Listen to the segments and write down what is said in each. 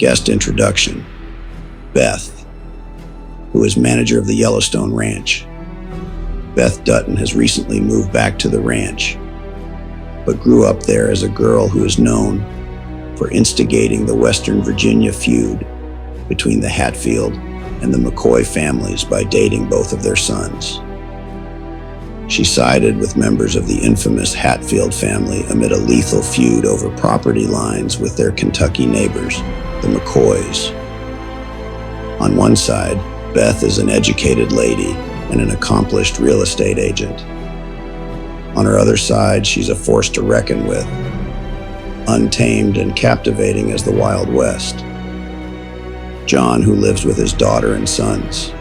Guest introduction: Beth, who is manager of the Yellowstone Ranch. Beth Dutton has recently moved back to the ranch, but grew up there as a girl who is known for instigating the Western Virginia feud between the Hatfield and the McCoy families by dating both of their sons. She sided with members of the infamous Hatfield family amid a lethal feud over property lines with their Kentucky neighbors, the McCoys. On one side, Beth is an educated lady and an accomplished real estate agent. On her other side, she's a force to reckon with, untamed and captivating as the Wild West. John, who lives with his daughter and sons.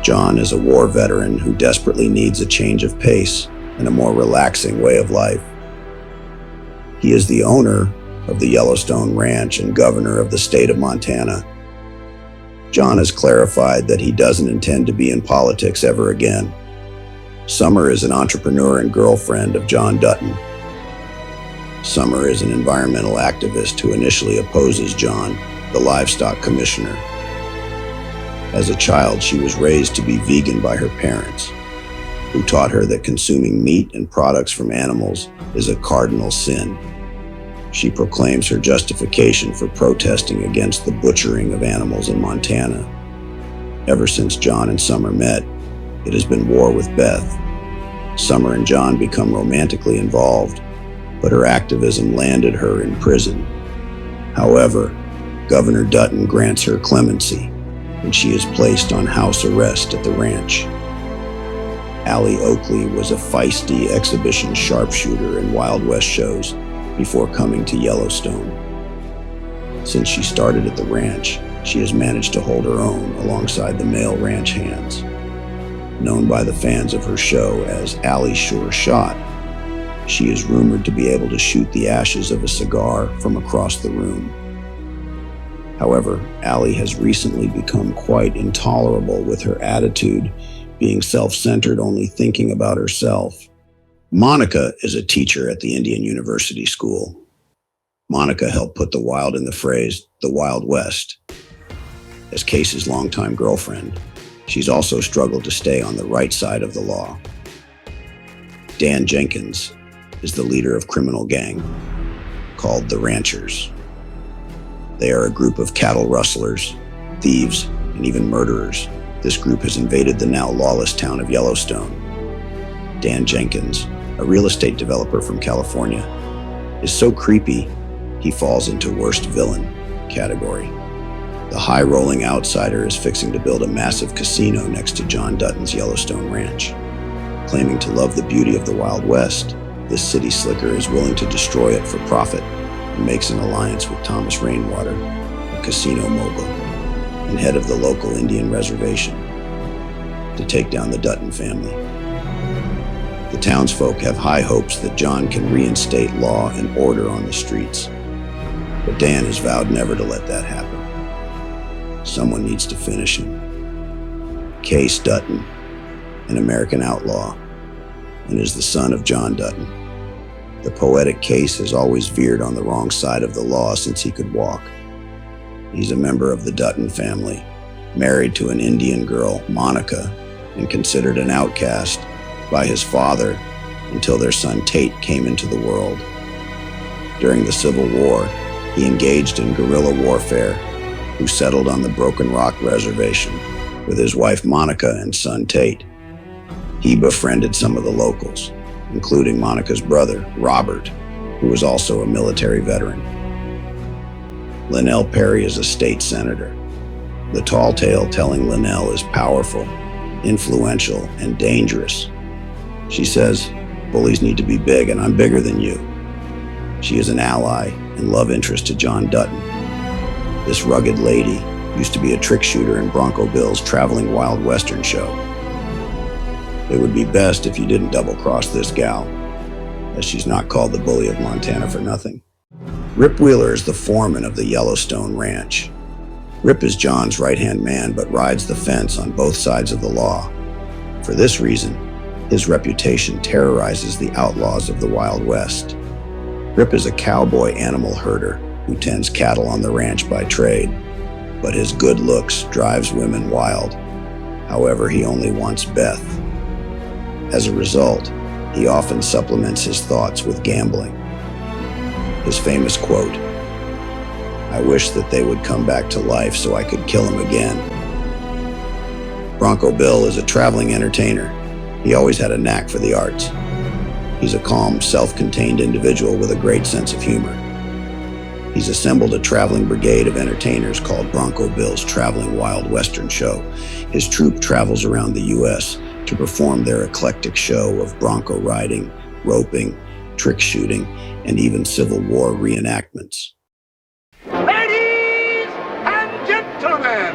John is a war veteran who desperately needs a change of pace and a more relaxing way of life. He is the owner of the Yellowstone Ranch and governor of the state of Montana. John has clarified that he doesn't intend to be in politics ever again. Summer is an entrepreneur and girlfriend of John Dutton. Summer is an environmental activist who initially opposes John, the livestock commissioner. As a child, she was raised to be vegan by her parents, who taught her that consuming meat and products from animals is a cardinal sin. She proclaims her justification for protesting against the butchering of animals in Montana. Ever since John and Summer met, it has been war with Beth. Summer and John become romantically involved, but her activism landed her in prison. However, Governor Dutton grants her clemency, and she is placed on house arrest at the ranch. Allie Oakley was a feisty exhibition sharpshooter in Wild West shows before coming to Yellowstone. Since she started at the ranch, she has managed to hold her own alongside the male ranch hands. Known by the fans of her show as Allie Sure Shot, she is rumored to be able to shoot the ashes of a cigar from across the room. However, Allie has recently become quite intolerable with her attitude, being self-centered, only thinking about herself. Monica is a teacher at the Indian University School. Monica helped put the wild in the phrase, the Wild West. As Casey's longtime girlfriend, she's also struggled to stay on the right side of the law. Dan Jenkins is the leader of criminal gang called the Ranchers. They are a group of cattle rustlers, thieves, and even murderers. This group has invaded the now lawless town of Yellowstone. Dan Jenkins, a real estate developer from California, is so creepy, he falls into worst villain category. The high-rolling outsider is fixing to build a massive casino next to John Dutton's Yellowstone Ranch. Claiming to love the beauty of the Wild West, this city slicker is willing to destroy it for profit and makes an alliance with Thomas Rainwater, a casino mogul and head of the local Indian reservation, to take down the Dutton family. The townsfolk have high hopes that John can reinstate law and order on the streets, but Dan has vowed never to let that happen. Someone needs to finish him. Case Dutton, an American outlaw, and is the son of John Dutton. The poetic Case has always veered on the wrong side of the law since he could walk. He's a member of the Dutton family, married to an Indian girl, Monica, and considered an outcast by his father until their son Tate came into the world. During the Civil War, he engaged in guerrilla warfare, who settled on the Broken Rock Reservation with his wife Monica and son Tate. He befriended some of the locals, including Monica's brother, Robert, who was also a military veteran. Linnell Perry is a state senator. The tall tale telling Linnell is powerful, influential, and dangerous. She says, bullies need to be big, and I'm bigger than you. She is an ally and love interest to John Dutton. This rugged lady used to be a trick shooter in Bronco Bill's traveling Wild Western show. It would be best if you didn't double-cross this gal, as she's not called the bully of Montana for nothing. Rip Wheeler is the foreman of the Yellowstone Ranch. Rip is John's right-hand man, but rides the fence on both sides of the law. For this reason, his reputation terrorizes the outlaws of the Wild West. Rip is a cowboy animal herder who tends cattle on the ranch by trade, but his good looks drives women wild. However, he only wants Beth. As a result, he often supplements his thoughts with gambling. His famous quote, "I wish that they would come back to life so I could kill him again." Bronco Bill is a traveling entertainer. He always had a knack for the arts. He's a calm, self-contained individual with a great sense of humor. He's assembled a traveling brigade of entertainers called Bronco Bill's Traveling Wild Western Show. His troupe travels around the U.S. to perform their eclectic show of bronco riding, roping, trick shooting, and even Civil War reenactments. Ladies and gentlemen,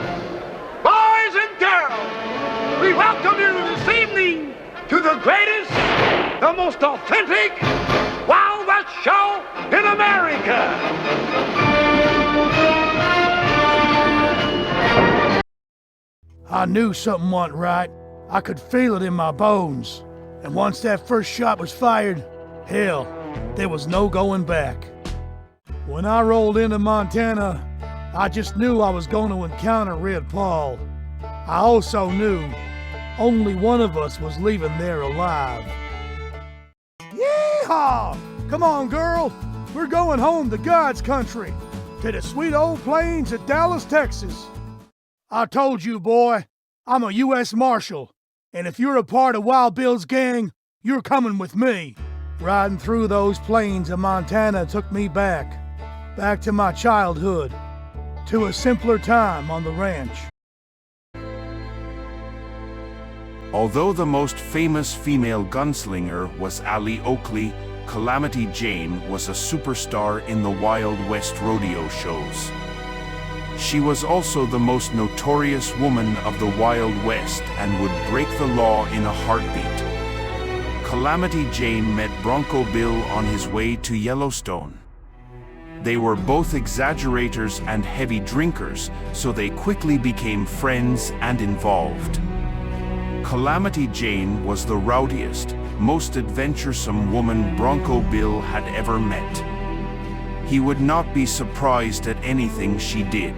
boys and girls, we welcome you this evening to the greatest, the most authentic Wild West show in America. I knew something wasn't right. I could feel it in my bones. And once that first shot was fired, hell, there was no going back. When I rolled into Montana, I just knew I was going to encounter Red Paul. I also knew only one of us was leaving there alive. Yeehaw! Come on, girl. We're going home to God's country, to the sweet old plains of Dallas, Texas. I told you, boy, I'm a U.S. Marshal, and if you're a part of Wild Bill's gang, you're coming with me. Riding through those plains of Montana took me back to my childhood, to a simpler time on the ranch. Although the most famous female gunslinger was Allie Oakley, Calamity Jane was a superstar in the Wild West rodeo shows. She was also the most notorious woman of the Wild West and would break the law in a heartbeat. Calamity Jane met Bronco Bill on his way to Yellowstone. They were both exaggerators and heavy drinkers, so they quickly became friends and involved. Calamity Jane was the rowdiest, most adventuresome woman Bronco Bill had ever met. He would not be surprised at anything she did.